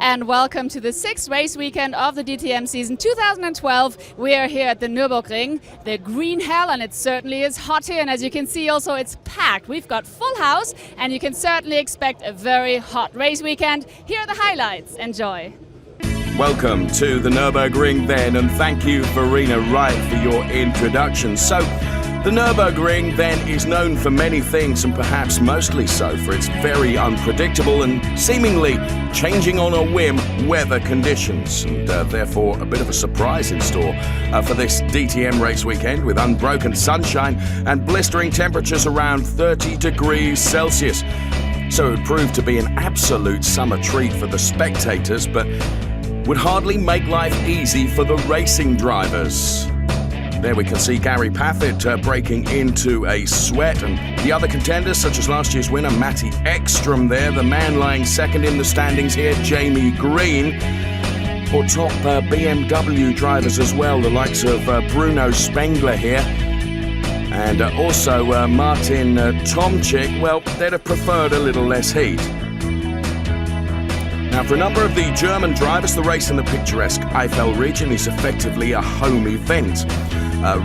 And welcome to the 6th race weekend of the DTM season 2012. We are here at the Nürburgring, the green hell, and it certainly is hot here. And as you can see also, it's packed. We've got full house, and you can certainly expect a very hot race weekend. Here are the highlights. Enjoy. Welcome to the Nürburgring then, and thank you, Verena Wright, for your introduction. So, the Nürburgring then is known for many things, and perhaps mostly so for its very unpredictable and seemingly changing on a whim weather conditions, and therefore a bit of a surprise in store for this DTM race weekend, with unbroken sunshine and blistering temperatures around 30 degrees Celsius. So it proved to be an absolute summer treat for the spectators, but would hardly make life easy for the racing drivers. There we can see Gary Paffett breaking into a sweat, and the other contenders, such as last year's winner Matty Ekstrom there, the man lying second in the standings here, Jamie Green, or top BMW drivers as well, the likes of Bruno Spengler here, and also Martin Tomczyk. Well, they'd have preferred a little less heat. Now, for a number of the German drivers, the race in the picturesque Eifel region is effectively a home event.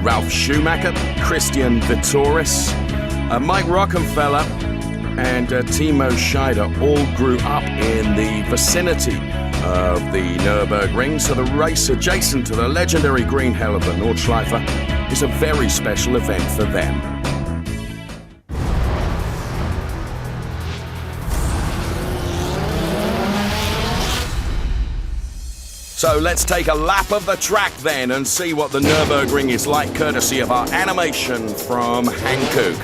Ralf Schumacher, Christian Vittoris, Mike Rockenfeller and Timo Scheider all grew up in the vicinity of the Nürburgring, so the race adjacent to the legendary green hell of the Nordschleife is a very special event for them. So let's take a lap of the track then and see what the Nürburgring is like, courtesy of our animation from Hankook.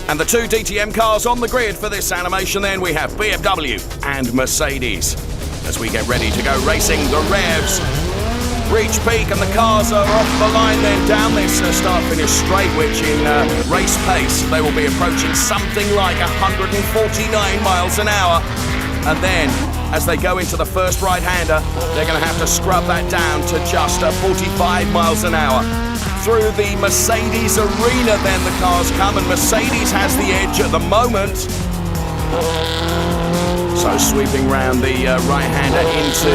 And the two DTM cars on the grid for this animation then, we have BMW and Mercedes. As we get ready to go racing, the revs reach peak and the cars are off the line then down this start-finish straight, which in race pace they will be approaching something like 149 miles an hour. And then, as they go into the first right-hander, they're going to have to scrub that down to just 45 miles an hour. Through the Mercedes arena then the cars come, and Mercedes has the edge at the moment. So sweeping round the right-hander into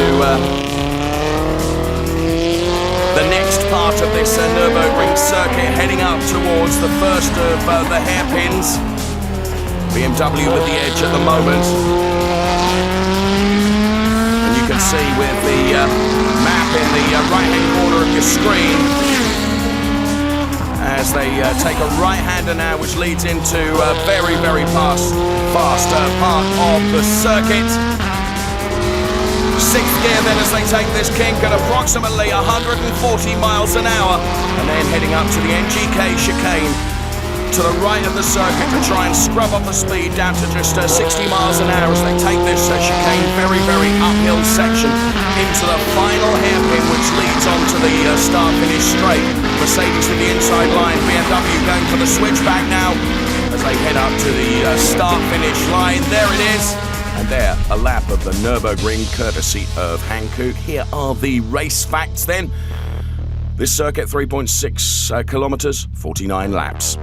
the next part of this Nürburgring circuit, heading up towards the first of the hairpins. BMW with the edge at the moment. You can see with the map in the right-hand corner of your screen as they take a right-hander now, which leads into a very, very fast part of the circuit. Sixth gear then as they take this kink at approximately 140 miles an hour, and then heading up to the NGK chicane to the right of the circuit to try and scrub up the speed down to just 60 miles an hour as they take this chicane very, very uphill section into the final hairpin, which leads on to the start-finish straight. Mercedes to the inside line, BMW going for the switchback now as they head up to the start-finish line. There it is. And there, a lap of the Nürburgring courtesy of Hankook. Here are the race facts then. This circuit, 3.6 kilometers, 49 laps.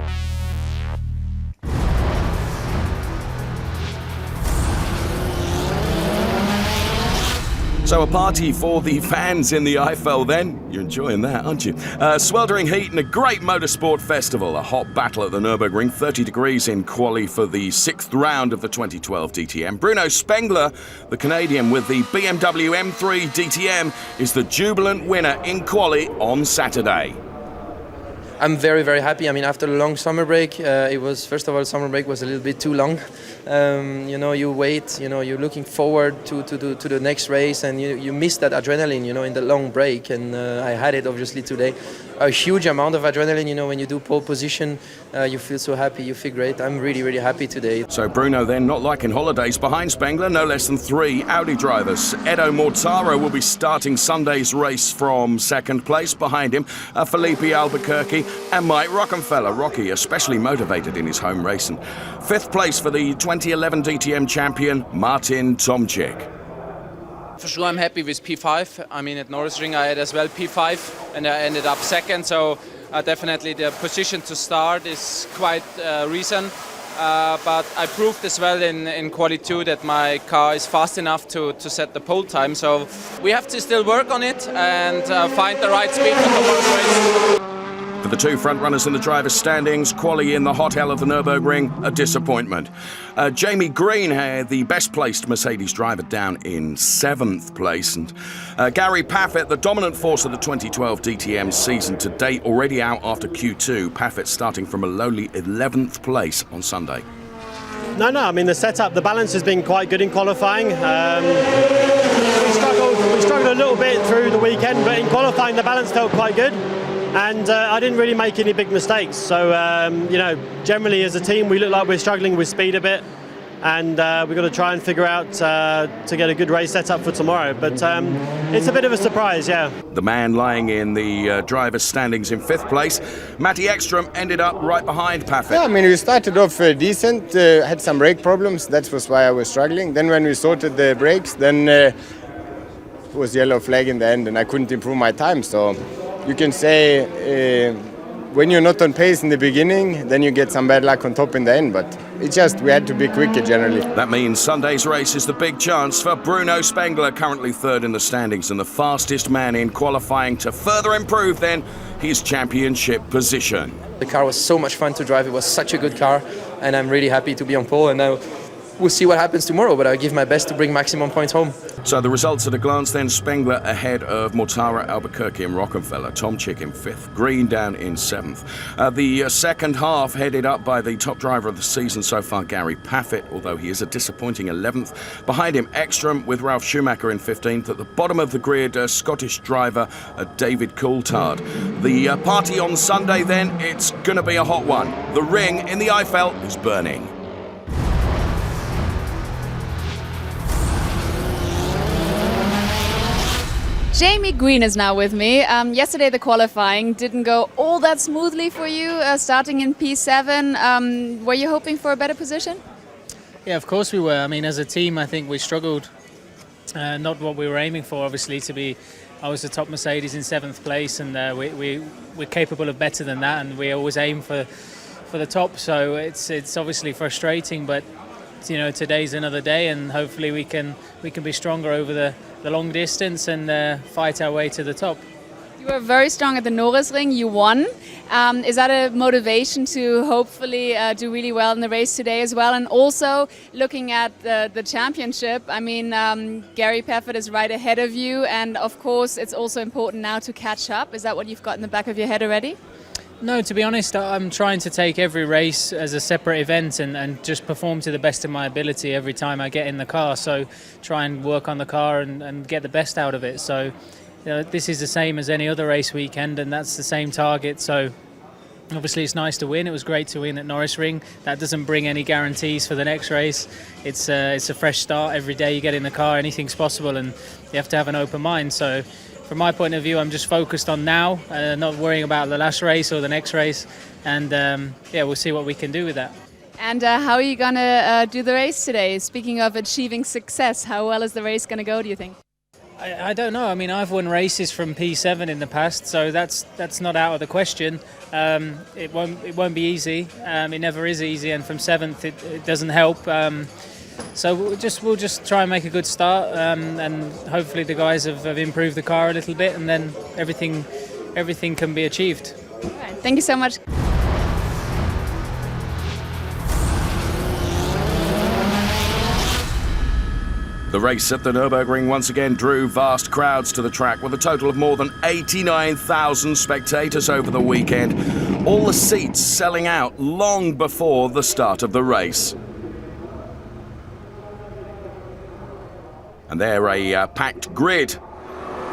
So a party for the fans in the Eiffel then? You're enjoying that, aren't you? Sweltering heat and a great motorsport festival. A hot battle at the Nürburgring. 30 degrees in quali for the 6th round of the 2012 DTM. Bruno Spengler, the Canadian with the BMW M3 DTM, is the jubilant winner in quali on Saturday. I'm very, very happy. I mean, after a long summer break, first of all, summer break was a little bit too long. You wait, you're looking forward to the next race, and you miss that adrenaline, in the long break. And I had it obviously today. A huge amount of adrenaline, when you do pole position, you feel so happy, you feel great. I'm really, really happy today. So Bruno then, not like in holidays, behind Spengler, no less than 3 Audi drivers. Edo Mortara will be starting Sunday's race from 2nd place. Behind him, Felipe Albuquerque and Mike Rockenfeller. Rocky, especially motivated in his home race. And 5th place for the 2011 DTM champion, Martin Tomczyk. For sure, I'm happy with P5. I mean, at Nürburgring I had as well P5, and I ended up 2nd. So definitely the position to start is quite recent. But I proved as well in Quali 2 that my car is fast enough to set the pole time. So we have to still work on it and find the right speed for tomorrow's race. For the 2 front-runners in the drivers' standings, quali in the hot hell of the Nürburgring, a disappointment. Jamie Green had the best-placed Mercedes driver down in 7th place. And Gary Paffett, the dominant force of the 2012 DTM season to date, already out after Q2. Paffett starting from a lowly 11th place on Sunday. No, I mean, the setup, the balance has been quite good in qualifying. We struggled a little bit through the weekend, but in qualifying the balance felt quite good. And I didn't really make any big mistakes. So, generally as a team, we look like we're struggling with speed a bit. And we've got to try and figure out to get a good race set up for tomorrow. But it's a bit of a surprise, yeah. The man lying in the driver's standings in 5th place, Matty Ekstrom, ended up right behind Paffett. Yeah, I mean, we started off decent, had some brake problems. That was why I was struggling. Then when we sorted the brakes, then it was yellow flag in the end, and I couldn't improve my time. So you can say when you're not on pace in the beginning, then you get some bad luck on top in the end. But it's just we had to be quicker generally. That means Sunday's race is the big chance for Bruno Spengler, currently 3rd in the standings and the fastest man in qualifying, to further improve then his championship position. The car was so much fun to drive. It was such a good car, and I'm really happy to be on pole. And now we'll see what happens tomorrow, but I'll give my best to bring maximum points home. So the results at a glance then: Spengler ahead of Mortara, Albuquerque and Rockenfeller. Tomczyk in 5th, Green down in 7th. The second half headed up by the top driver of the season so far, Gary Paffett, although he is a disappointing 11th. Behind him, Ekstrom with Ralf Schumacher in 15th. At the bottom of the grid, Scottish driver David Coulthard. The party on Sunday then, it's going to be a hot one. The ring in the Eiffel is burning. Jamie Green is now with me. Yesterday the qualifying didn't go all that smoothly for you, starting in P7. Were you hoping for a better position? Yeah, of course we were. I mean, as a team, I think we struggled. Not what we were aiming for, obviously, I was the top Mercedes in 7th place, and we're capable of better than that, and we always aim for the top. So it's obviously frustrating, but today's another day, and hopefully we can be stronger over the long distance and fight our way to the top. You were very strong at the Nürburgring. You won. Is that a motivation to hopefully do really well in the race today as well? And also looking at the championship, I mean, Gary Paffett is right ahead of you, and of course it's also important now to catch up. Is that what you've got in the back of your head already? No, to be honest, I'm trying to take every race as a separate event and just perform to the best of my ability every time I get in the car. So try and work on the car and get the best out of it. So this is the same as any other race weekend, and that's the same target. So obviously it's nice to win. It was great to win at Nürburgring. That doesn't bring any guarantees for the next race. It's a fresh start. Every day you get in the car, anything's possible, and you have to have an open mind. So from my point of view, I'm just focused on now, not worrying about the last race or the next race. And we'll see what we can do with that. And how are you going to do the race today? Speaking of achieving success, how well is the race going to go, do you think? I don't know. I mean, I've won races from P7 in the past, so that's not out of the question. It won't be easy. It never is easy, and from 7th it doesn't help. So we'll just try and make a good start, and hopefully the guys have improved the car a little bit, and then everything can be achieved. All right, thank you so much. The race at the Nürburgring once again drew vast crowds to the track with a total of more than 89,000 spectators over the weekend. All the seats selling out long before the start of the race. And there a packed grid.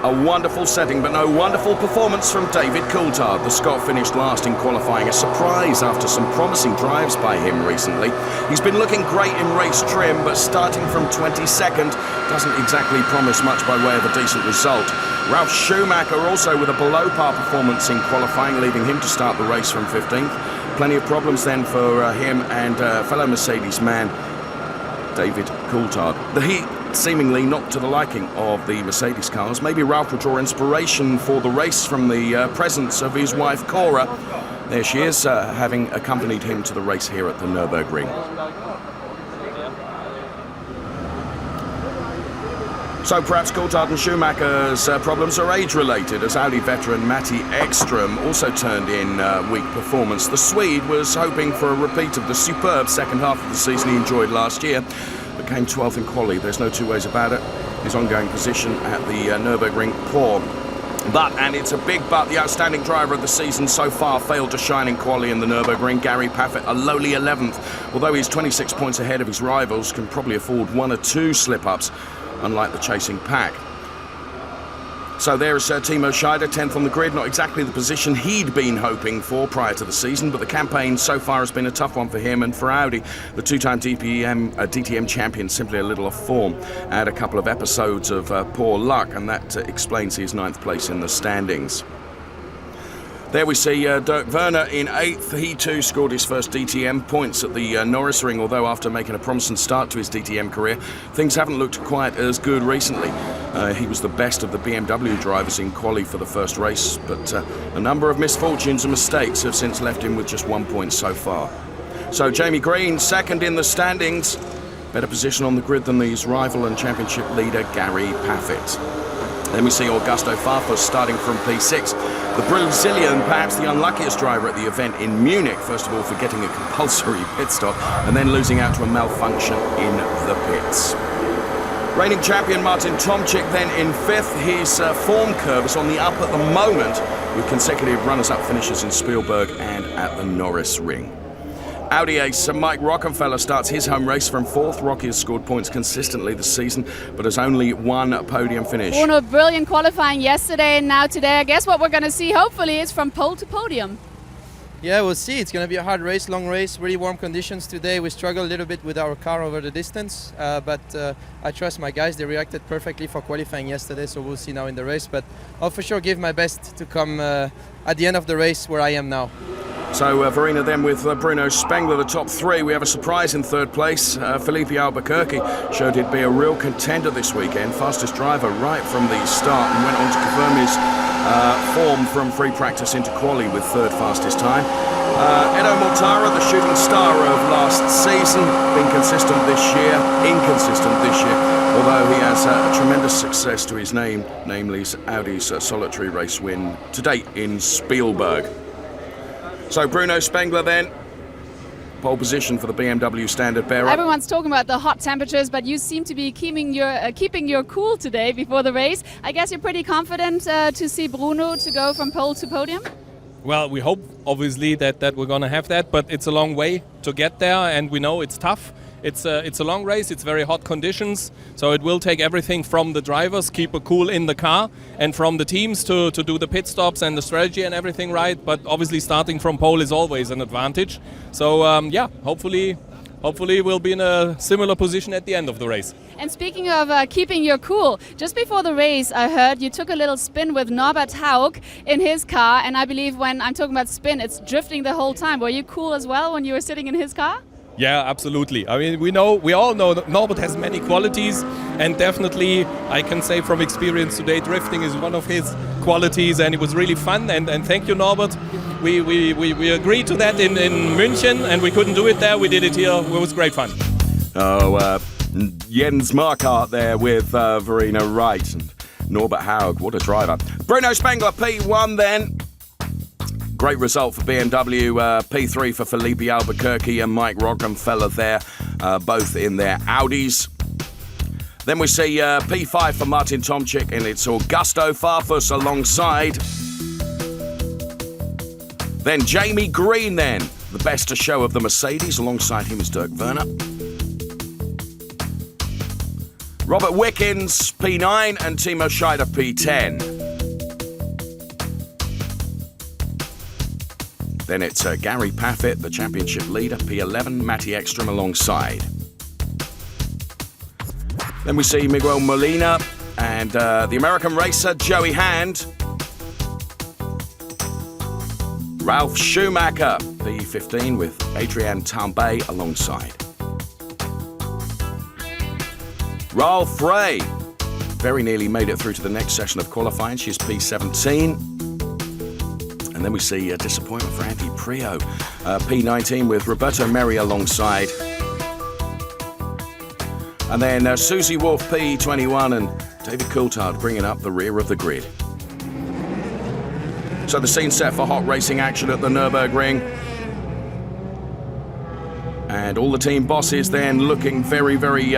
A wonderful setting, but no wonderful performance from David Coulthard. The Scot finished last in qualifying, a surprise after some promising drives by him recently. He's been looking great in race trim, but starting from 22nd doesn't exactly promise much by way of a decent result. Ralf Schumacher also with a below-par performance in qualifying, leaving him to start the race from 15th. Plenty of problems then for him and fellow Mercedes man David Coulthard. The heat seemingly not to the liking of the Mercedes cars. Maybe Ralf will draw inspiration for the race from the presence of his wife Cora. There she is, having accompanied him to the race here at the Nürburgring. So perhaps Coulthard and Schumacher's problems are age-related, as Audi veteran Matti Ekström also turned in weak performance. The Swede was hoping for a repeat of the superb second half of the season he enjoyed last year, but came 12th in quali. There's no two ways about it. His ongoing position at the Nürburgring poor. But, and it's a big but, the outstanding driver of the season so far failed to shine in quali in the Nürburgring. Gary Paffett, a lowly 11th. Although he's 26 points ahead of his rivals, can probably afford one or two slip-ups, unlike the chasing pack. So there's Timo Scheider, 10th on the grid, not exactly the position he'd been hoping for prior to the season, but the campaign so far has been a tough one for him and for Audi. The two-time DTM champion simply a little off form. Had a couple of episodes of poor luck, and that explains his 9th place in the standings. There we see Dirk Werner in 8th. He too scored his first DTM points at the Norrisring, although after making a promising start to his DTM career, things haven't looked quite as good recently. He was the best of the BMW drivers in quali for the first race, but a number of misfortunes and mistakes have since left him with just 1 point so far. So Jamie Green, 2nd in the standings. Better position on the grid than his rival and championship leader Gary Paffett. Then we see Augusto Farfus starting from P6. The Brazilian, perhaps the unluckiest driver at the event in Munich, first of all for getting a compulsory pit stop and then losing out to a malfunction in the pits. Reigning champion Martin Tomczyk then in 5th. His form curve is on the up at the moment with consecutive runners-up finishes in Spielberg and at the Norrisring. Audi ace Mike Rockenfeller starts his home race from 4th. Rocky has scored points consistently this season, but has only one podium finish. Bruno, brilliant qualifying yesterday and now today. I guess what we're going to see, hopefully, is from pole to podium. Yeah, we'll see. It's going to be a hard race, long race, really warm conditions today. We struggled a little bit with our car over the distance, but I trust my guys. They reacted perfectly for qualifying yesterday, so we'll see now in the race. But I'll for sure give my best to come at the end of the race where I am now. So Verena then with Bruno Spengler, the top 3. We have a surprise in 3rd place. Felipe Albuquerque showed he'd be a real contender this weekend. Fastest driver right from the start and went on to confirm his form from free practice into quali with 3rd fastest time. Edo Mortara, the shooting star of last season, been consistent this year, inconsistent this year, although he has a tremendous success to his name, namely Audi's solitary race win to date in Spielberg. So Bruno Spengler then, pole position for the BMW standard bearer. Everyone's talking about the hot temperatures, but you seem to be keeping your cool today before the race. I guess you're pretty confident to see Bruno to go from pole to podium? Well, we hope obviously that we're going to have that, but it's a long way to get there, and we know it's tough. It's a long race, it's very hot conditions, so it will take everything from the drivers, keep it cool in the car, and from the teams to do the pit stops and the strategy and everything right, but obviously starting from pole is always an advantage. So yeah, hopefully we'll be in a similar position at the end of the race. And speaking of keeping your cool, just before the race I heard you took a little spin with Norbert Haug in his car, and I believe when I'm talking about spin, it's drifting the whole time. Were you cool as well when you were sitting in his car? Yeah, absolutely. I mean, we all know that Norbert has many qualities, and definitely I can say from experience today, drifting is one of his qualities, and it was really fun. And thank you, Norbert. We agreed to that in München, and we couldn't do it there. We did it here. It was great fun. Oh, Jens Marquardt there with Verena Wright and Norbert Haug. What a driver. Bruno Spengler, P1 then. Great result for BMW. P3 for Felipe Albuquerque and Mike Rockenfeller there, both in their Audis. Then we see P5 for Martin Tomczyk, and it's Augusto Farfus alongside. Then Jamie Green then, the best to show of the Mercedes. Alongside him is Dirk Werner. Robert Wickens, P9, and Timo Scheider, P10. Then it's Gary Paffett, the championship leader, P11, Matty Ekstrom alongside. Then we see Miguel Molina and the American racer, Joey Hand. Ralf Schumacher, P15, with Adrian Tambay alongside. Ralph Ray very nearly made it through to the next session of qualifying. She's P17. And then we see a disappointment for Andy Prio, P19 with Roberto Meri alongside. And then Susie Wolf, P21, and David Coulthard bringing up the rear of the grid. So the scene set for hot racing action at the Nürburgring. And all the team bosses then looking very, very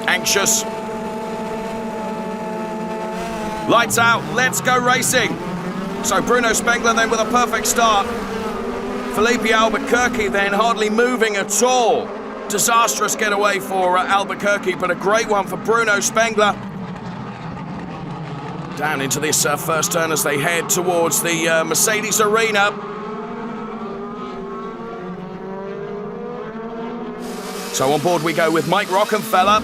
anxious. Lights out, let's go racing. So Bruno Spengler then with a perfect start. Felipe Albuquerque then hardly moving at all. Disastrous getaway for Albuquerque, but a great one for Bruno Spengler. Down into this first turn as they head towards the Mercedes arena. So on board we go with Mike Rockenfeller.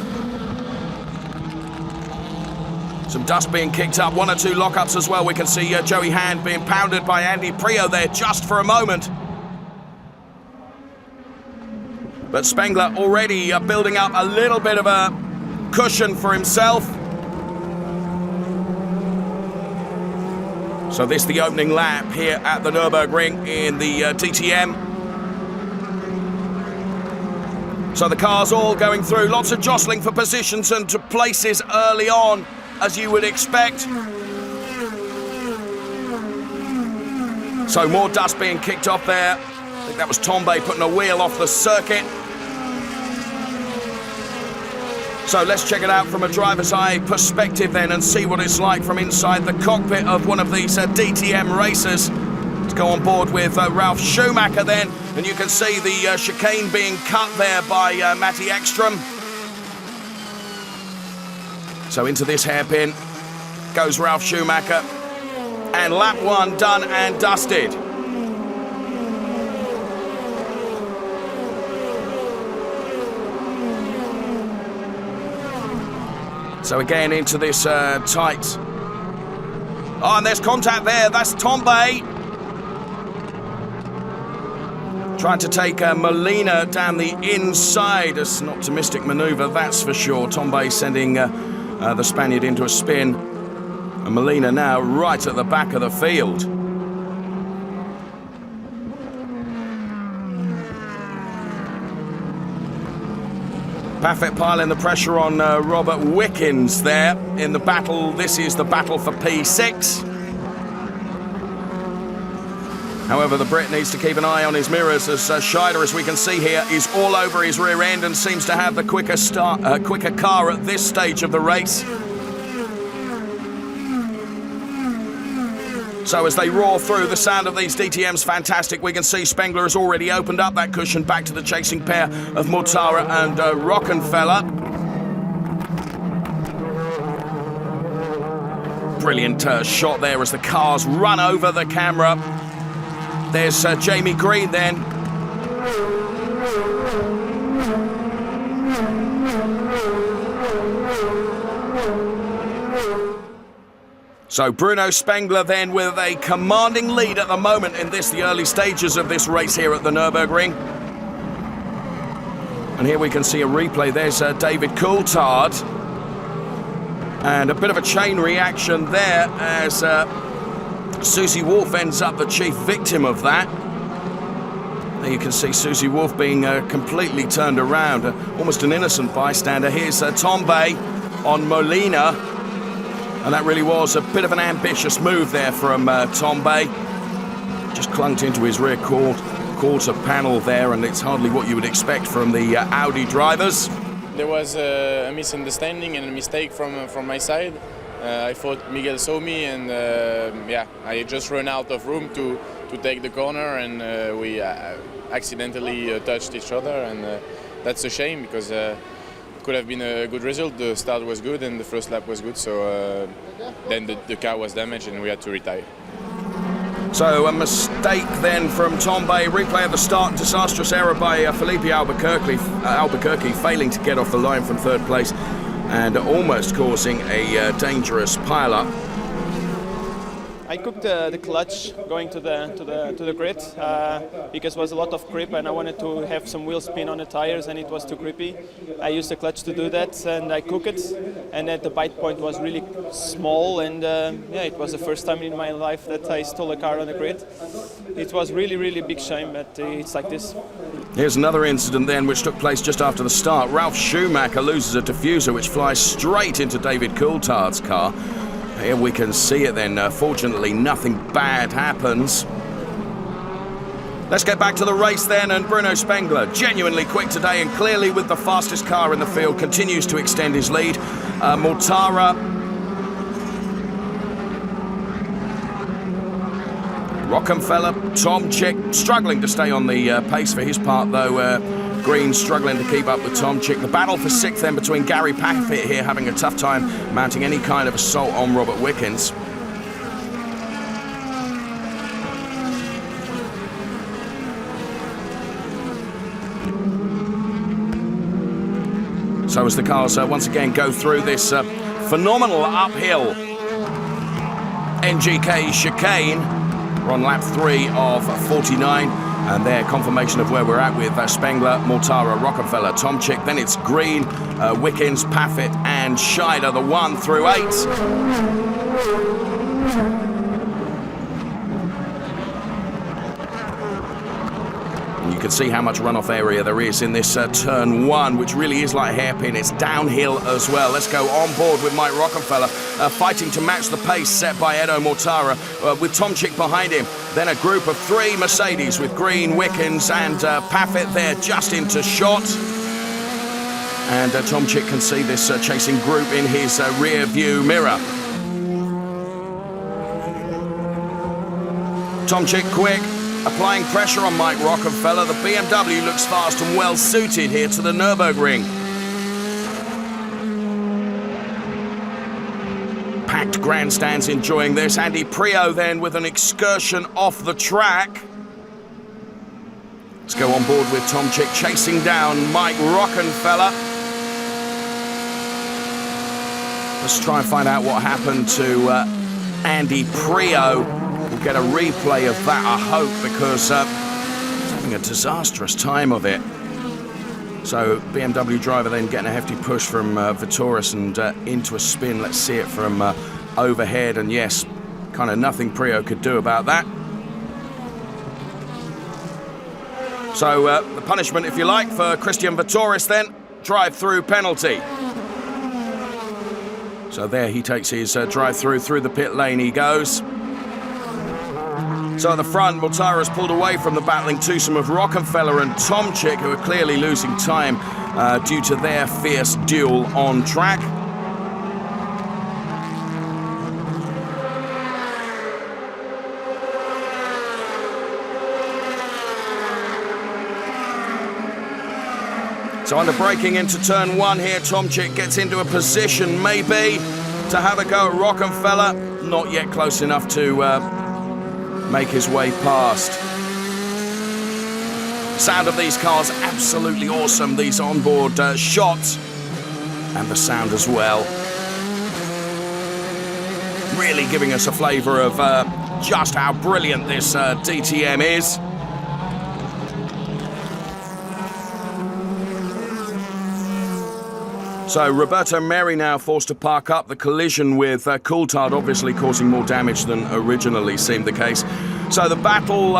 Some dust being kicked up, one or two lockups as well. We can see Joey Hand being pounded by Andy Prio there just for a moment. But Spengler already building up a little bit of a cushion for himself. So this is the opening lap here at the Nürburgring in the DTM. So the cars all going through, lots of jostling for positions and to places early on, as you would expect. So more dust being kicked off there. I think that was Tombe putting a wheel off the circuit. So let's check it out from a driver's eye perspective then and see what it's like from inside the cockpit of one of these DTM racers. Let's go on board with Ralf Schumacher then, and you can see the chicane being cut there by Matty Ekstrom. So into this hairpin goes Ralf Schumacher, and lap one done and dusted. So again into this tight. Oh, and there's contact there. That's Tombe. Trying to take Molina down the inside. It's an optimistic manoeuvre, that's for sure. Tombe sending the Spaniard into a spin. And Molina now right at the back of the field. Paffett piling the pressure on Robert Wickens there in the battle. This is the battle for P6. However, the Brit needs to keep an eye on his mirrors as Scheider, as we can see here, is all over his rear end and seems to have the quicker car at this stage of the race. So as they roar through, the sound of these DTMs fantastic. We can see Spengler has already opened up that cushion back to the chasing pair of Mortara and Rockenfeller. Brilliant shot there as the cars run over the camera. There's Jamie Green then. So Bruno Spengler then with a commanding lead at the moment in the early stages of this race here at the Nürburgring. And here we can see a replay. There's David Coulthard. And a bit of a chain reaction there as Susie Wolf ends up the chief victim of that. There you can see Susie Wolf being completely turned around, almost an innocent bystander. Here's Tombe on Molina, and that really was a bit of an ambitious move there from Tombe. Just clunked into his rear quarter panel there, and it's hardly what you would expect from the Audi drivers. There was a misunderstanding and a mistake from my side. I thought Miguel saw me, and I just ran out of room to take the corner, and we accidentally touched each other, and that's a shame because it could have been a good result. The start was good and the first lap was good, so then the car was damaged and we had to retire. So a mistake then from Tombe. Replay of the start. Disastrous error by Felipe Albuquerque, failing to get off the line from third place and almost causing a dangerous pile-up. I cooked the clutch going to the grid because it was a lot of grip and I wanted to have some wheel spin on the tires and it was too grippy. I used the clutch to do that and I cooked it, and then the bite point was really small, and it was the first time in my life that I stole a car on the grid. It was really big shame, but it's like this. Here's another incident then which took place just after the start. Ralf Schumacher loses a diffuser which flies straight into David Coulthard's car. Here we can see it then. Fortunately, nothing bad happens. Let's get back to the race then, and Bruno Spengler, genuinely quick today and clearly with the fastest car in the field, continues to extend his lead. Mortara, Rockenfeller, Tomczyk struggling to stay on the pace for his part though. Green struggling to keep up with Tomczyk. The battle for sixth then between Gary Paffett here having a tough time mounting any kind of assault on Robert Wickens. So as the cars once again go through this phenomenal uphill NGK chicane, we're on lap 3 of 49. And their confirmation of where we're at with Spengler, Mortara, Rockenfeller, Tomczyk. Then it's Green, Wickens, Paffett and Scheider, the 1 through 8. And you can see how much runoff area there is in this turn 1, which really is like a hairpin. It's downhill as well. Let's go on board with Mike Rockenfeller, fighting to match the pace set by Edo Mortara, with Tomczyk behind him. Then a group of 3 Mercedes with Green, Wickens and Paffett there just into shot. And Tomczyk can see this chasing group in his rear view mirror. Tomczyk quick, applying pressure on Mike Rockenfeller. The BMW looks fast and well suited here to the Nürburgring. Packed grandstands enjoying this. Andy Prio then with an excursion off the track. Let's go on board with Tomczyk chasing down Mike Rockenfeller. Let's try and find out what happened to Andy Prio. We'll get a replay of that, I hope, because he's having a disastrous time of it. So BMW driver then getting a hefty push from Vitoris and into a spin. Let's see it from overhead, and yes, kind of nothing Prio could do about that. So the punishment, if you like, for Christian Vitoris then, drive-through penalty. So there he takes his drive-through through the pit lane he goes. So at the front, Mortara's pulled away from the battling twosome of Rockenfeller and Tomczyk, who are clearly losing time due to their fierce duel on track. So under braking into turn 1 here, Tomczyk gets into a position maybe to have a go at Rockenfeller. Not yet close enough to make his way past. Sound of these cars absolutely awesome, these onboard shots, and the sound as well. Really giving us a flavour of just how brilliant this DTM is. So Roberto Meri now forced to park up. The collision with Coulthard obviously causing more damage than originally seemed the case. So the battle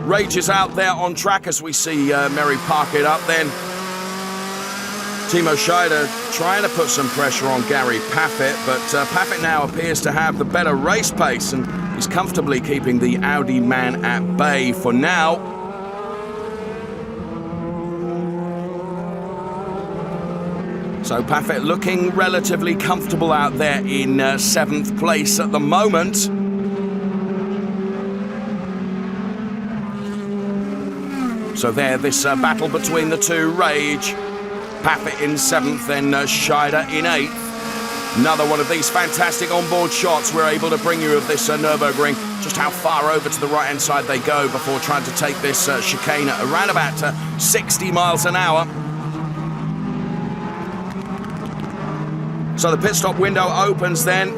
rages out there on track as we see Mary park it up then. Timo Scheider trying to put some pressure on Gary Paffett, but Paffett now appears to have the better race pace and is comfortably keeping the Audi man at bay for now. So Paffett looking relatively comfortable out there in 7th place at the moment. So there, this battle between the two rage. Paffett in 7th, then Scheider in 8th. Another one of these fantastic onboard shots we're able to bring you of this Nürburgring. Just how far over to the right-hand side they go before trying to take this chicane at around about 60 miles an hour. So the pit stop window opens then.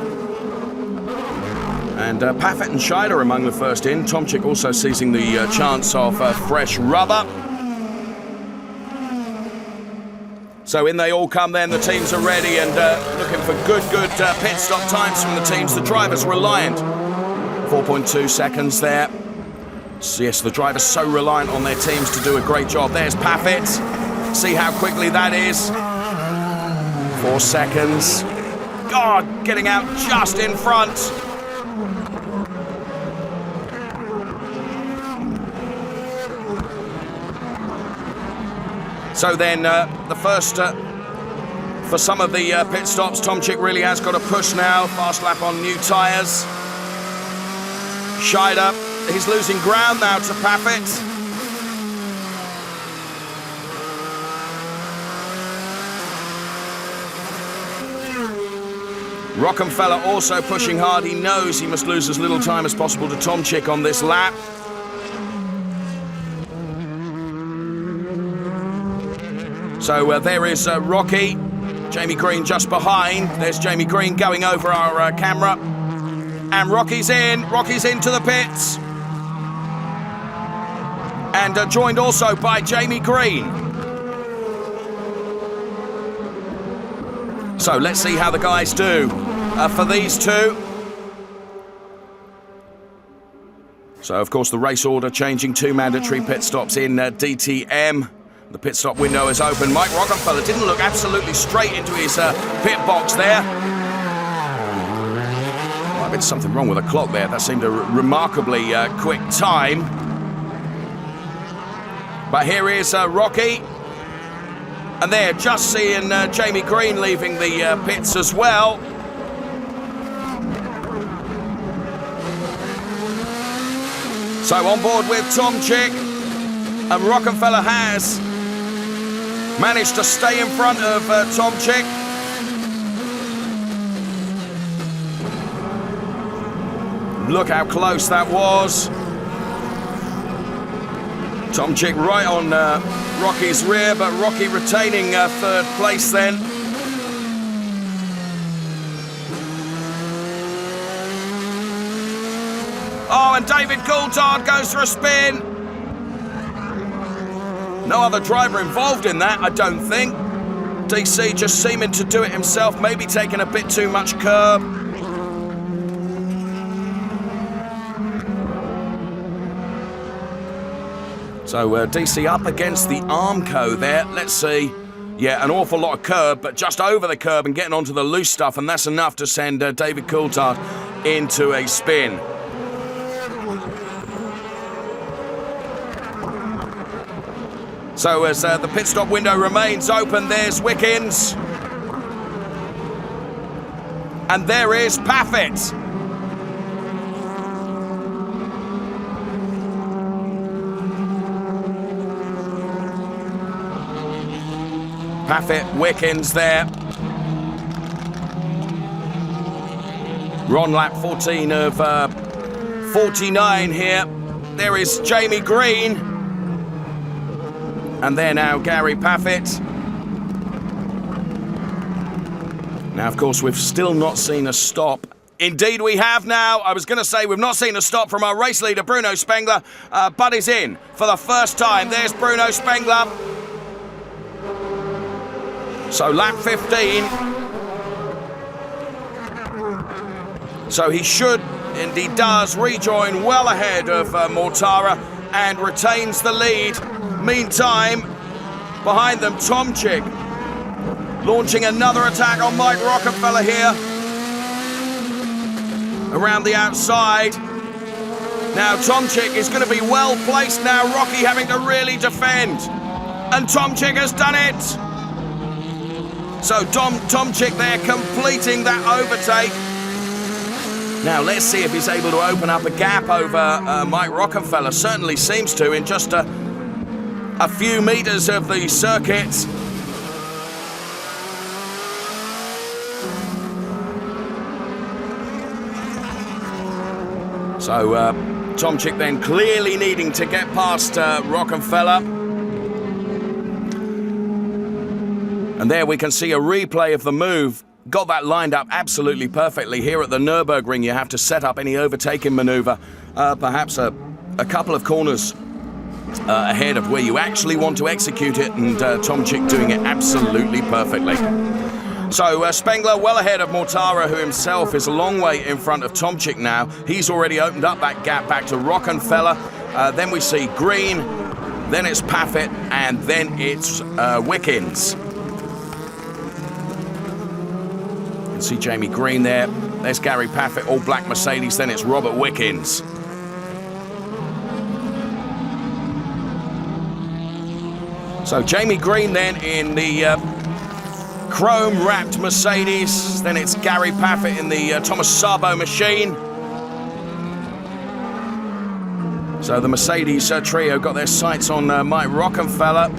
And Paffett and Scheider among the first in. Tomczyk also seizing the chance of fresh rubber. So in they all come then, the teams are ready and looking for good pit stop times from the teams. The drivers reliant. 4.2 seconds there. So yes, the drivers so reliant on their teams to do a great job. There's Paffett. See how quickly that is. 4 seconds. God, getting out just in front. So then, the first, for some of the pit stops, Tomczyk really has got a push now. Fast lap on new tyres. Scheider, he's losing ground now to Paffett. Rockenfeller also pushing hard. He knows he must lose as little time as possible to Tomczyk on this lap. So there is Rocky, Jamie Green just behind. There's Jamie Green going over our camera. And Rocky's into the pits. And joined also by Jamie Green. So let's see how the guys do for these two. So of course the race order changing, 2 mandatory pit stops in DTM. The pit stop window is open. Mike Rockenfeller didn't look absolutely straight into his pit box there. Might have been something wrong with the clock there. That seemed a remarkably quick time. But here is Rocky. And there, just seeing Jamie Green leaving the pits as well. So on board with Tomczyk. And Rockenfeller has managed to stay in front of Tomczyk. Look how close that was. Tomczyk right on Rocky's rear, but Rocky retaining 3rd place then. Oh, and David Coulthard goes for a spin. No other driver involved in that, I don't think. DC just seeming to do it himself, maybe taking a bit too much curb. So DC up against the Armco there. Let's see. Yeah, an awful lot of curb, but just over the curb and getting onto the loose stuff, and that's enough to send David Coulthard into a spin. So as the pit stop window remains open, there's Wickens. And there is Paffett. Paffett, Wickens there. We're on lap 14 of 49 here. There is Jamie Green. And there now, Gary Paffett. Now, of course, we've still not seen a stop. Indeed, we have now. I was going to say we've not seen a stop from our race leader, Bruno Spengler, but is in for the first time. There's Bruno Spengler. So, lap 15. So he should, and he does, rejoin well ahead of Mortara. and retains the lead. Meantime, behind them, Tomczyk launching another attack on Mike Rockefeller here. Around the outside. Now Tomczyk is going to be well placed now. Rocky having to really defend. And Tomczyk has done it. So Tomczyk there completing that overtake. Now let's see if he's able to open up a gap over Mike Rockefeller. Certainly seems to in just a few meters of the circuit. So Tomczyk then clearly needing to get past Rockefeller. And there we can see a replay of the move. Got that lined up absolutely perfectly. Here at the Nürburgring, you have to set up any overtaking maneuver, perhaps a couple of corners ahead of where you actually want to execute it, and Tomczyk doing it absolutely perfectly. So Spengler well ahead of Mortara, who himself is a long way in front of Tomczyk now. He's already opened up that gap back to Rockefeller. Then we see Green, then it's Paffett, and then it's Wickens. You can see Jamie Green there. There's Gary Paffett, all black Mercedes, then it's Robert Wickens. So Jamie Green then in the chrome-wrapped Mercedes. Then it's Gary Paffett in the Thomas Sabo machine. So the Mercedes trio got their sights on Mike Rockefeller.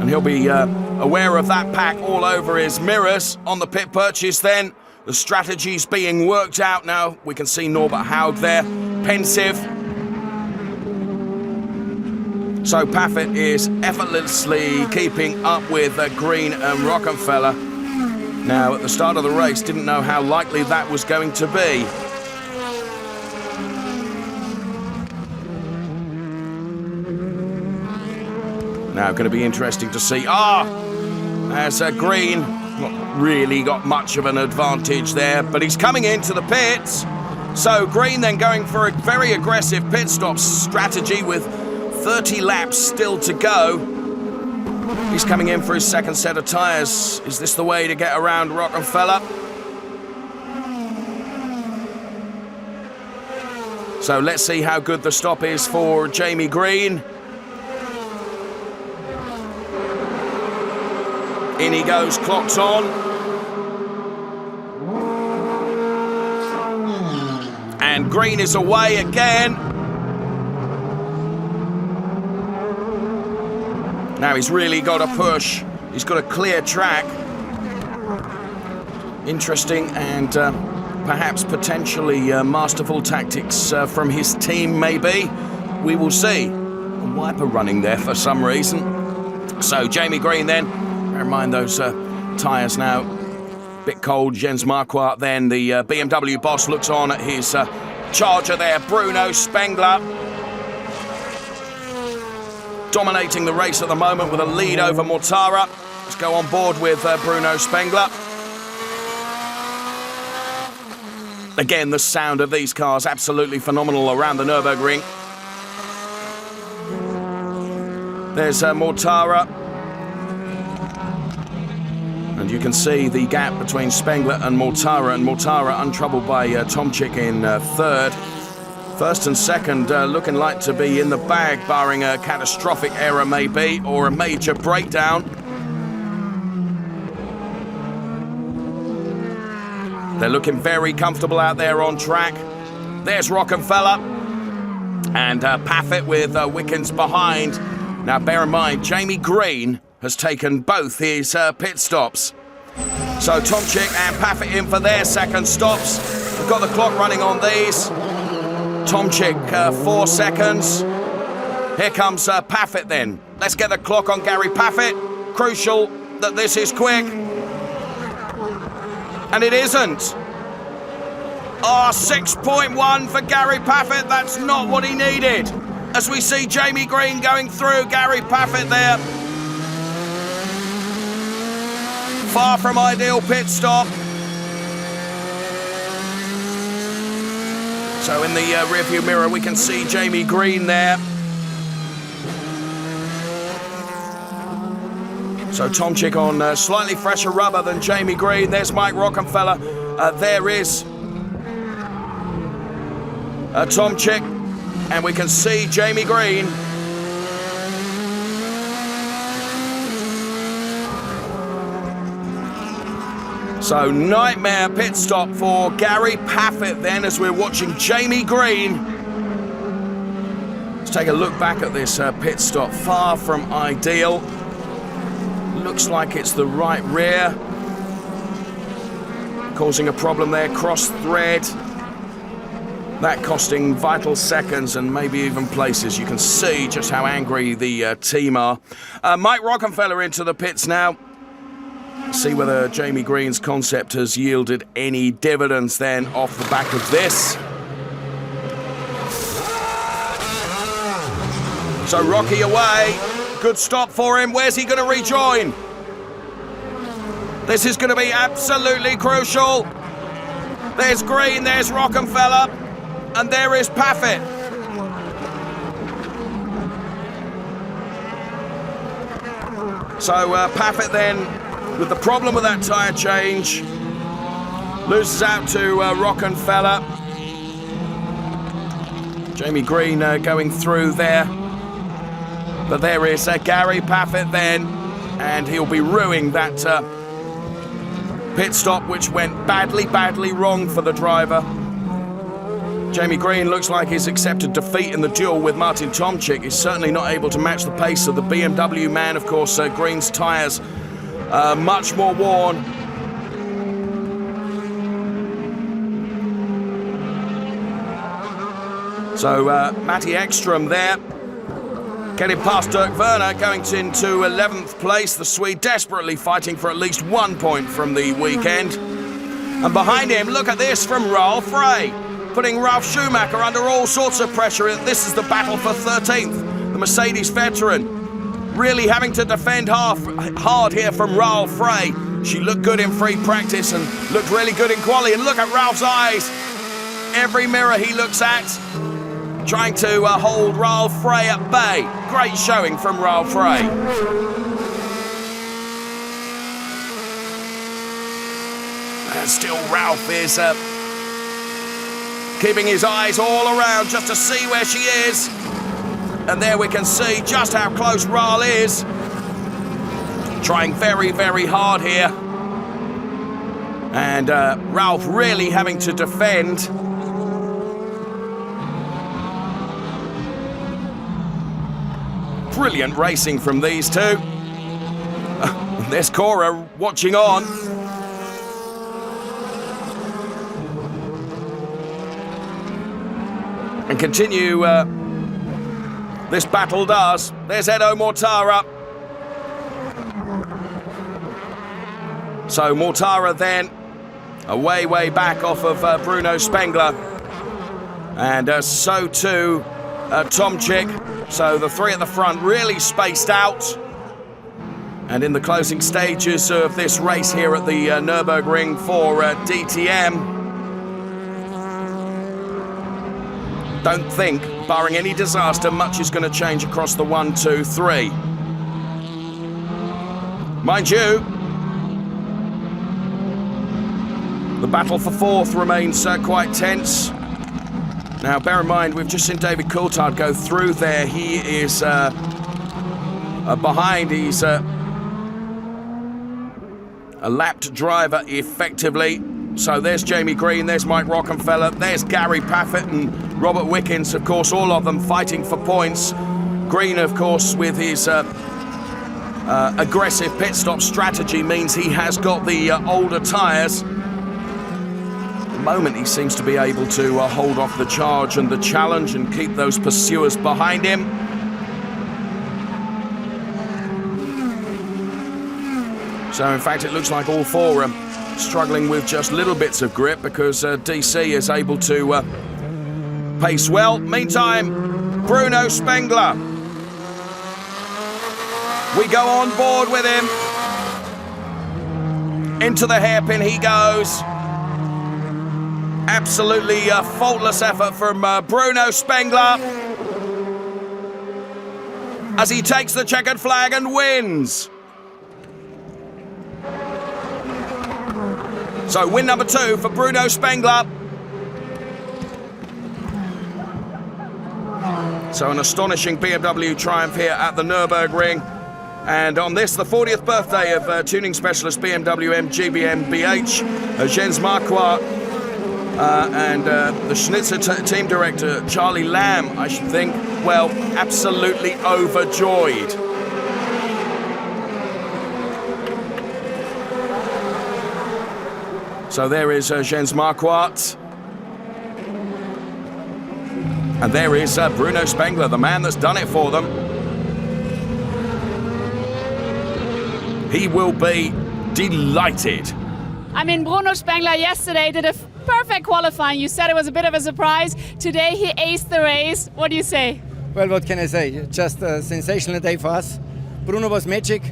And he'll be aware of that pack all over his mirrors on the pit purchase then. The strategy's being worked out now. We can see Norbert Haug there, pensive. So Paffett is effortlessly keeping up with Green and Rockefeller. Now, at the start of the race, didn't know how likely that was going to be. Now, going to be interesting to see. As Green, not really got much of an advantage there, but he's coming into the pits. So Green then going for a very aggressive pit stop strategy with 30 laps still to go. He's coming in for his second set of tyres. Is this the way to get around Rockefeller? So let's see how good the stop is for Jamie Green. In he goes, clocks on. And Green is away again. Now he's really got to push. He's got a clear track. Interesting and perhaps potentially masterful tactics from his team, maybe. We will see. A wiper running there for some reason. So Jamie Green then. Bear in mind those tyres now. Bit cold. Jens Marquardt then. The BMW boss looks on at his charger there. Bruno Spengler. Dominating the race at the moment with a lead over Mortara. Let's go on board with Bruno Spengler. Again, the sound of these cars absolutely phenomenal around the Nürburgring. There's Mortara. And you can see the gap between Spengler and Mortara untroubled by Tomczyk in third. First and second looking like to be in the bag, barring a catastrophic error maybe, or a major breakdown. They're looking very comfortable out there on track. There's Rockefeller. And Paffett with Wickens behind. Now bear in mind, Jamie Green has taken both his pit stops. So Tomczyk and Paffett in for their second stops. We've got the clock running on these. Tomczyk, 4 seconds. Here comes Paffett then. Let's get the clock on Gary Paffett. Crucial that this is quick. And it isn't. 6.1 for Gary Paffett. That's not what he needed. As we see Jamie Green going through Gary Paffett there. Far from ideal pit stop. So in the rearview mirror, we can see Jamie Green there. So Tomczyk on slightly fresher rubber than Jamie Green. There's Mike Rockenfeller. There is Tomczyk, and we can see Jamie Green. So nightmare pit stop for Gary Paffett then, as we're watching Jamie Green. Let's take a look back at this pit stop. Far from ideal. Looks like it's the right rear, causing a problem there, cross thread. That costing vital seconds and maybe even places. You can see just how angry the team are. Mike Rockenfeller into the pits now. See whether Jamie Green's concept has yielded any dividends then off the back of this. So Rocky away. Good stop for him. Where's he going to rejoin? This is going to be absolutely crucial. There's Green, there's Rockenfeller, and there is Paffett. So Paffett then, with the problem with that tyre change, loses out to Rockenfeller. Jamie Green going through there. But there is Gary Paffett then, and he'll be ruining that pit stop, which went badly wrong for the driver. Jamie Green looks like he's accepted defeat in the duel with Martin Tomczyk. He's certainly not able to match the pace of the BMW man. Of course, Green's tyres much more worn. So Matty Ekström there, getting past Dirk Werner, going into 11th place. The Swede desperately fighting for at least 1 point from the weekend. And behind him, look at this from Ralf Frey, putting Ralf Schumacher under all sorts of pressure. This is the battle for 13th. The Mercedes veteran really having to defend hard here from Ralf Frey. She looked good in free practice and looked really good in quali. And look at Ralph's eyes. Every mirror he looks at, trying to hold Ralf Frey at bay. Great showing from Ralf Frey. And still Ralf is keeping his eyes all around just to see where she is. And there we can see just how close Ralf is. Trying very hard here. And Ralf really having to defend. Brilliant racing from these two. There's Cora watching on. And continue this battle does. There's Edo Mortara. So Mortara then way back off of Bruno Spengler. And so too Tomczyk. So the three at the front really spaced out. And in the closing stages of this race here at the Nürburgring for DTM, don't think, barring any disaster, much is going to change across the 1, 2, 3. Mind you, the battle for 4th remains quite tense. Now, bear in mind, we've just seen David Coulthard go through there. He is behind. He's a lapped driver, effectively. So there's Jamie Green, there's Mike Rockenfeller, there's Gary Paffett and Robert Wickens, of course, all of them fighting for points. Green, of course, with his aggressive pit stop strategy means he has got the older tyres. At the moment, he seems to be able to hold off the charge and the challenge and keep those pursuers behind him. So, in fact, it looks like all four are struggling with just little bits of grip because DC is able to pace well. Meantime, Bruno Spengler. We go on board with him. Into the hairpin he goes. Absolutely faultless effort from Bruno Spengler as he takes the checkered flag and wins. So win number 2 for Bruno Spengler. So an astonishing BMW triumph here at the Nürburgring. And on this, the 40th birthday of tuning specialist BMW M GmbH, Jens Marquardt, and the Schnitzer team director, Charlie Lamb, I should think, well, absolutely overjoyed. So there is Jens Marquardt. And there is Bruno Spengler, the man that's done it for them. He will be delighted. I mean, Bruno Spengler yesterday did a perfect qualifying. You said it was a bit of a surprise. Today he aced the race. What do you say? Well, what can I say? Just a sensational day for us. Bruno was magic.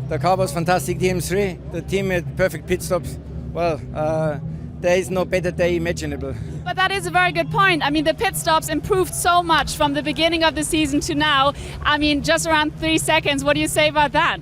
The car was fantastic, DM3. The team had perfect pit stops. Well, there is no better day imaginable. But that is a very good point. I mean, the pit stops improved so much from the beginning of the season to now. I mean, just around 3 seconds. What do you say about that?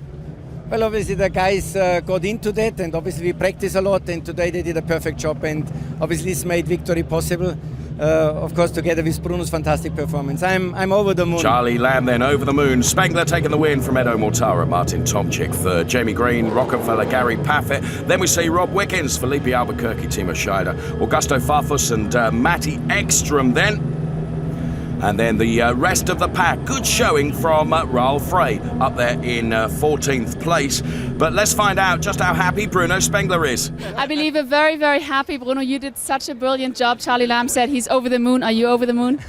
Well, obviously the guys got into that, and obviously we practice a lot, and today they did a perfect job, and obviously this made victory possible. Of course, together with Bruno's fantastic performance. I'm over the moon. Charlie Lamb then over the moon. Spengler taking the win from Edo Mortara, Martin Tomczyk third, Jamie Green, Rockefeller, Gary Paffett. Then we see Rob Wickens, Felipe Albuquerque, Timo Scheider, Augusto Farfus and Matty Ekstrom then. And then the rest of the pack. Good showing from Raoul Frey up there in 14th place. But let's find out just how happy Bruno Spengler is. I believe a very, very happy Bruno. You did such a brilliant job. Charlie Lamb said he's over the moon. Are you over the moon?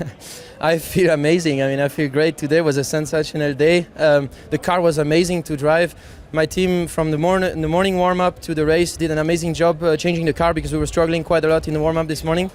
I feel amazing. I mean, I feel great. Today was a sensational day. The car was amazing to drive. My team from the morning warm-up to the race did an amazing job changing the car because we were struggling quite a lot in the warm-up this morning.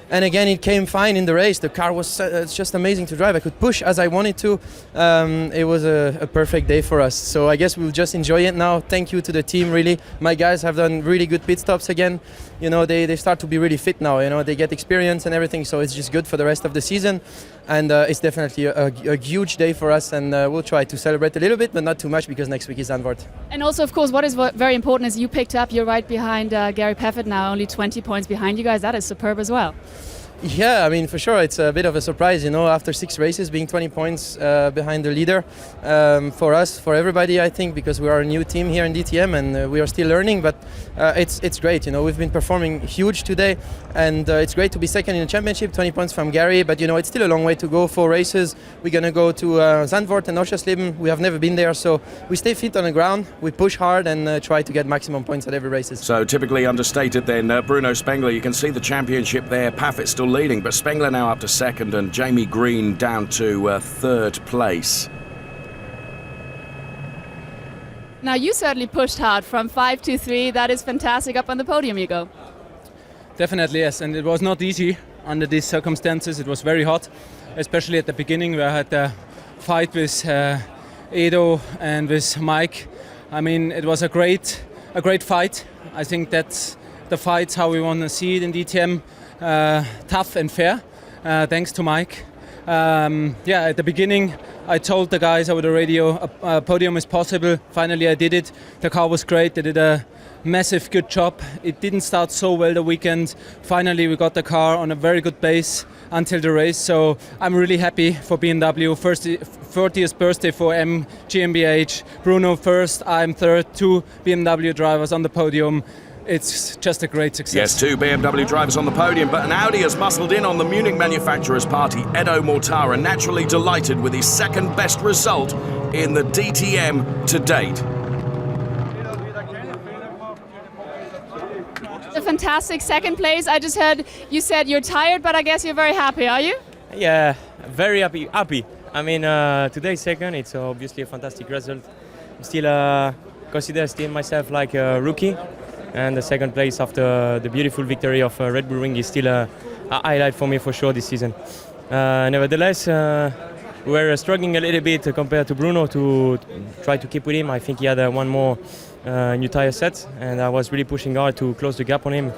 And again, it came fine in the race. The car was it's just amazing to drive. I could push as I wanted to. It was a perfect day for us. So I guess we'll just enjoy it now. Thank you to the team, really. My guys have done really good pit stops again. You know, they start to be really fit now. You know, they get experience and everything. So it's just good for the rest of the season. And it's definitely a huge day for us. And we'll try to celebrate a little bit, but not too much because next week is Zandvoort. And also, of course, what is very important is you picked up. You're right behind Gary Paffett now, only 20 points behind you guys. That is superb as well. Yeah, I mean, for sure, it's a bit of a surprise, you know, after 6 races, being 20 points behind the leader. For us, for everybody, I think, because we are a new team here in DTM and we are still learning, but it's great, you know, we've been performing huge today, and it's great to be second in the championship, 20 points from Gary, but, you know, it's still a long way to go, 4 races. We're going to go to Zandvoort and Oschersleben. We have never been there, so we stay fit on the ground, we push hard and try to get maximum points at every races. So typically understated then, Bruno Spengler, you can see the championship there, Paffett still leading, but Spengler now up to second and Jamie Green down to third place. Now you certainly pushed hard from 5 to 3. That is fantastic. Up on the podium you go. Definitely, yes, and it was not easy under these circumstances. It was very hot, especially at the beginning where I had a fight with Edo and with Mike. I mean, it was a great fight. I think that's the fight's how we want to see it in DTM. Tough and fair, thanks to Mike. At the beginning I told the guys over the radio a podium is possible. Finally I did it. The car was great. They did a massive good job. It didn't start so well the weekend. Finally we got the car on a very good base until the race, so I'm really happy for BMW. 40th birthday for M GmbH. Bruno first, I'm third, 2 BMW drivers on the podium. It's just a great success. Yes, 2 BMW drivers on the podium, but an Audi has muscled in on the Munich manufacturers' party. Edo Mortara naturally delighted with his second best result in the DTM to date. A fantastic second place. I just heard you said you're tired, but I guess you're very happy, are you? Yeah, very happy. I mean, today's second, it's obviously a fantastic result. I'm still consider myself like a rookie. And the second place after the beautiful victory of Red Bull Ring is still a highlight for me for sure this season. Nevertheless, we were struggling a little bit compared to Bruno to try to keep with him. I think he had one more new tire set, and I was really pushing hard to close the gap on him.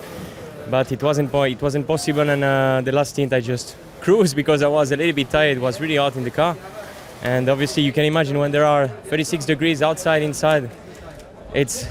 but it wasn't possible. And the last stint I just cruised because I was a little bit tired. It was really hot in the car, and obviously you can imagine when there are 36 degrees outside, inside, it's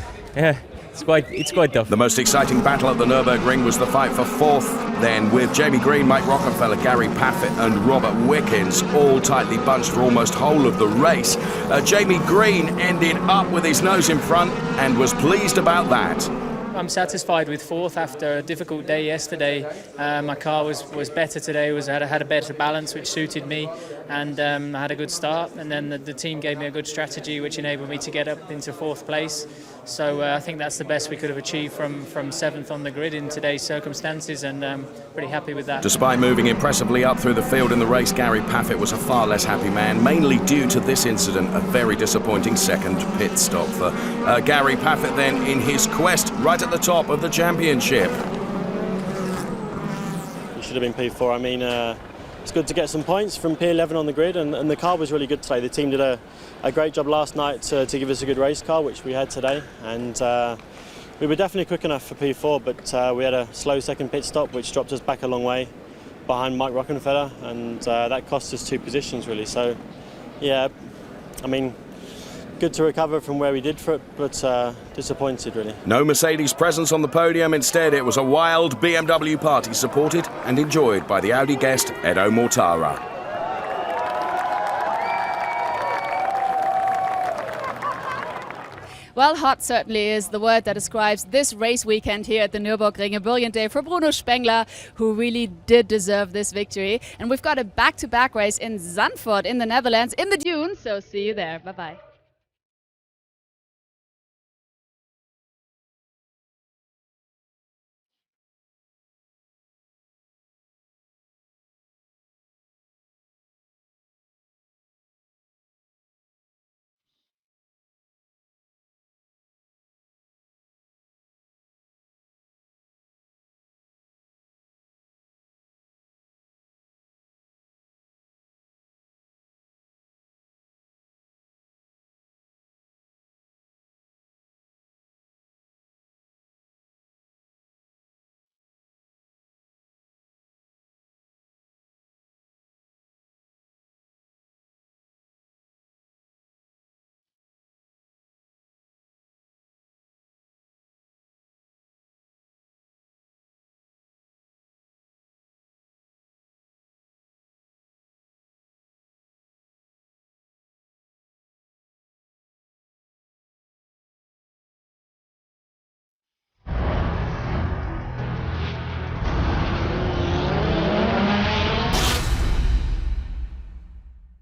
quite tough. The most exciting battle at the Nürburgring was the fight for fourth then, with Jamie Green, Mike Rockenfeller, Gary Paffett and Robert Wickens all tightly bunched for almost whole of the race. Jamie Green ended up with his nose in front and was pleased about that. I'm satisfied with fourth after a difficult day yesterday. My car was better today, had a better balance which suited me, and I had a good start, and then the team gave me a good strategy which enabled me to get up into fourth place. So I think that's the best we could have achieved from seventh on the grid in today's circumstances, and pretty happy with that. Despite moving impressively up through the field in the race, Gary Paffett was a far less happy man, mainly due to this incident, a very disappointing second pit stop for Gary Paffett then in his quest right at the top of the championship. You should have been P4. I mean, it's good to get some points from P11 on the grid, and the car was really good today. The team did a great job last night to give us a good race car, which we had today, and we were definitely quick enough for P4, but we had a slow second pit stop which dropped us back a long way behind Mike Rockenfeller, and that cost us 2 positions really. So yeah, I mean, good to recover from where we did for it, but disappointed really. No Mercedes presence on the podium. Instead, it was a wild BMW party supported and enjoyed by the Audi guest Edo Mortara. Well, hot certainly is the word that describes this race weekend here at the Nürburgring. A brilliant day for Bruno Spengler, who really did deserve this victory. And we've got a back-to-back race in Zandvoort in the Netherlands in the dunes. So see you there. Bye-bye.